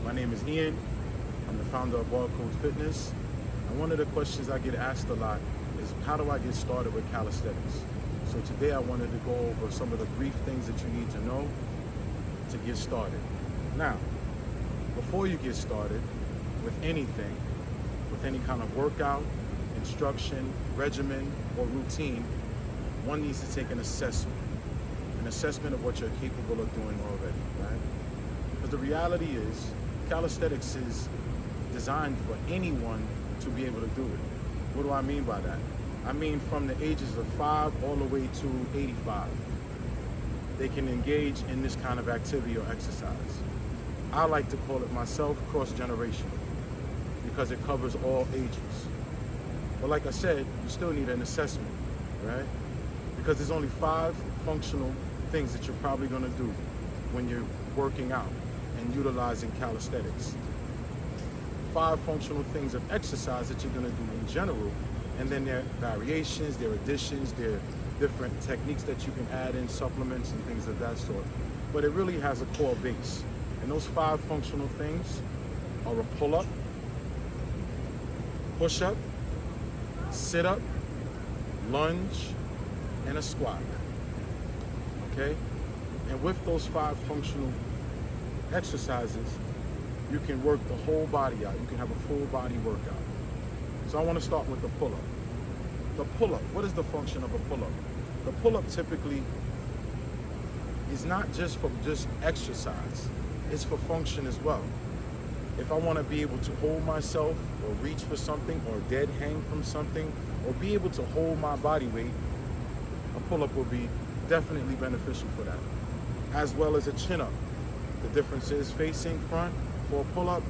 My name is Ian. I'm the founder of Bar Code Fitness. And one of the questions I get asked a lot is, how do I get started with calisthenics? So today I wanted to go over some of the brief things that you need to know to get started. Now, before you get started with anything, with any kind of workout, instruction, regimen, or routine, one needs to take an assessment of what you're capable of doing already, right? Because the reality is, calisthenics is designed for anyone to be able to do it. What do I mean by that? I mean from the ages of 5 all the way to 85. They can engage in this kind of activity or exercise. I like to call it myself cross-generational because it covers all ages. But like I said, you still need an assessment, right? Because there's only 5 functional things that you're probably gonna do when you're working out and utilizing calisthenics. 5 functional things of exercise that you're gonna do in general, and then there are variations, there are additions, there are different techniques that you can add in, supplements and things of that sort. But it really has a core base. And those 5 functional things are a pull-up, push-up, sit-up, lunge, and a squat, okay? And with those 5 functional exercises, you can work the whole body out. You can have a full body workout. So I want to start with the pull-up. The pull-up, what is the function of a pull-up? The pull-up typically is not just for just exercise, it's for function as well. If I want to be able to hold myself or reach for something or dead hang from something or be able to hold my body weight, a pull-up will be definitely beneficial for that. As well as a chin-up. The difference is facing front for a pull-up,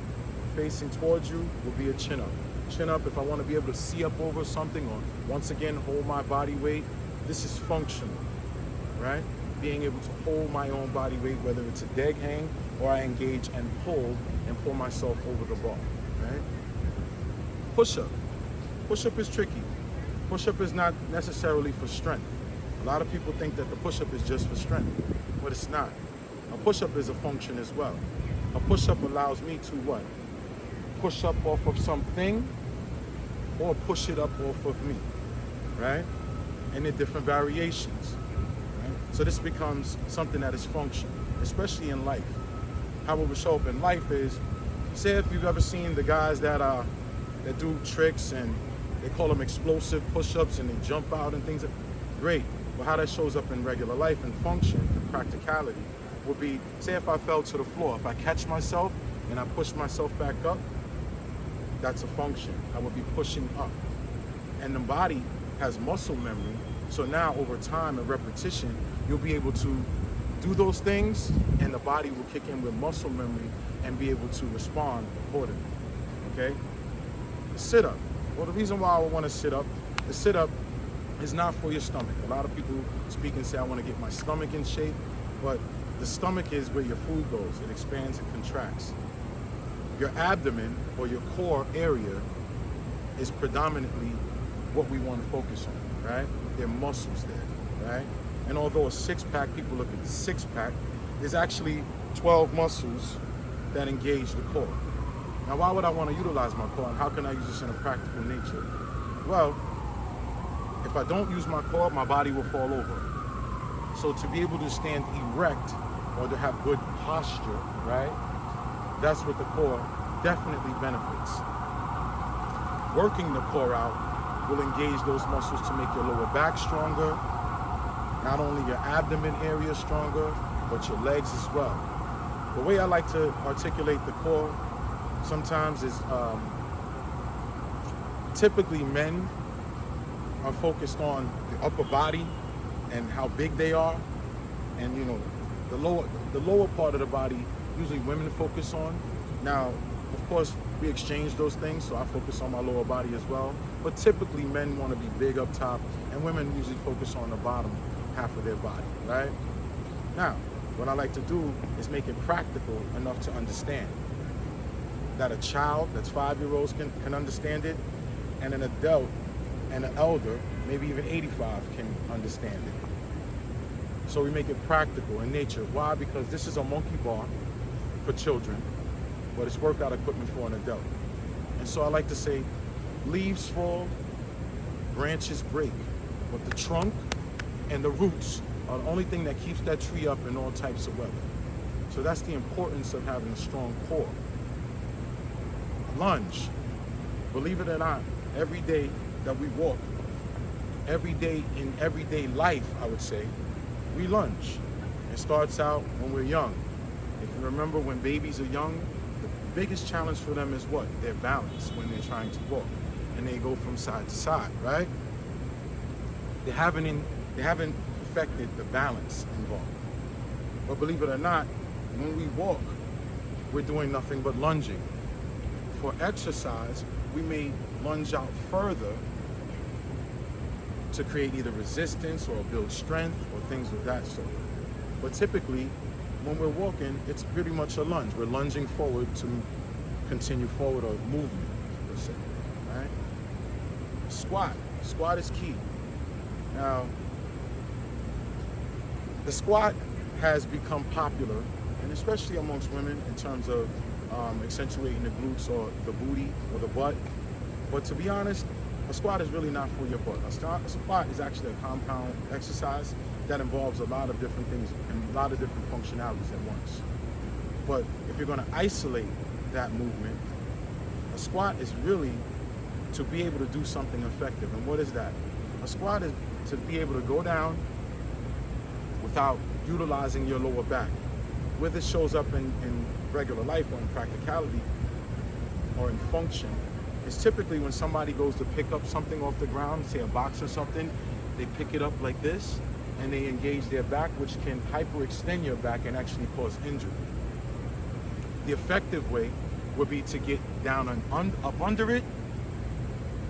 facing towards you will be a chin-up. Chin-up if I want to be able to see up over something or once again hold my body weight. This is functional, right? Being able to hold my own body weight, whether it's a dead hang or I engage and pull myself over the bar, right? Push-up. Push-up is tricky. Push-up is not necessarily for strength. A lot of people think that the push-up is just for strength, but it's not. A push-up is a function as well. A push-up allows me to what? Push up off of something or push it up off of me, right? And in different variations, right? So this becomes something that is functional, especially in life. How it will show up in life is, say if you've ever seen the guys that do tricks and they call them explosive push-ups and they jump out and things, great. But how that shows up in regular life and function and practicality would be, say if I fell to the floor, if I catch myself and I push myself back up, that's a function. I would be pushing up. And the body has muscle memory, so now over time and repetition, you'll be able to do those things and the body will kick in with muscle memory and be able to respond accordingly, okay? The sit-up. Well, the reason why I want to sit up, the sit-up is not for your stomach. A lot of people speak and say, I want to get my stomach in shape, but the stomach is where your food goes. It expands and contracts. Your abdomen or your core area is predominantly what we want to focus on, right? There are muscles there, right? And although a six-pack, people look at the six-pack, there's actually 12 muscles that engage the core. Now, why would I want to utilize my core and how can I use this in a practical nature? Well, if I don't use my core, my body will fall over. So to be able to stand erect or to have good posture, right? That's what the core definitely benefits. Working the core out will engage those muscles to make your lower back stronger, not only your abdomen area stronger, but your legs as well. The way I like to articulate the core sometimes is typically men are focused on the upper body and how big they are, and you know the lower part of the body usually women focus on. Now, of course, we exchange those things, so I focus on my lower body as well. But typically, men want to be big up top, and women usually focus on the bottom half of their body, right? Now, what I like to do is make it practical enough to understand that a child that's 5-year-olds can understand it, and an adult and an elder, maybe even 85, can understand it. So we make it practical in nature. Why? Because this is a monkey bar for children, but it's workout equipment for an adult. And so I like to say, leaves fall, branches break, but the trunk and the roots are the only thing that keeps that tree up in all types of weather. So that's the importance of having a strong core. Lunge. Believe it or not, every day that we walk, every day in everyday life, I would say, we lunge. It starts out when we're young. If you remember, when babies are young, the biggest challenge for them is what? Their balance when they're trying to walk. And they go from side to side, right? They haven't perfected the balance involved. But believe it or not, when we walk, we're doing nothing but lunging. For exercise, we may lunge out further to create either resistance or build strength or things of that sort. But typically, when we're walking, it's pretty much a lunge. We're lunging forward to continue forward or movement, per se, right? Squat. Squat is key. Now, the squat has become popular, and especially amongst women in terms of accentuating the glutes or the booty or the butt. But to be honest, a squat is really not for your butt. A squat is actually a compound exercise that involves a lot of different things and a lot of different functionalities at once. But if you're going to isolate that movement, a squat is really to be able to do something effective. And what is that? A squat is to be able to go down without utilizing your lower back. Where this shows up in regular life or in practicality or in function is typically when somebody goes to pick up something off the ground, say a box or something, they pick it up like this and they engage their back, which can hyperextend your back and actually cause injury. The effective way would be to get down and up under it,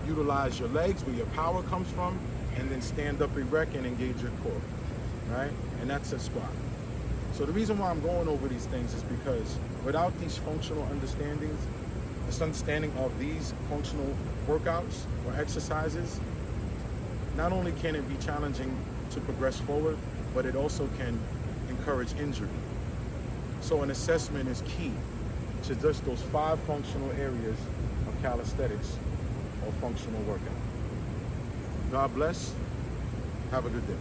utilize your legs where your power comes from, and then stand up erect and engage your core, right? And that's a squat. So the reason why I'm going over these things is because without these functional understandings, this understanding of these functional workouts or exercises, not only can it be challenging to progress forward, but it also can encourage injury. So an assessment is key to just those 5 functional areas of calisthenics or functional workout. God bless. Have a good day.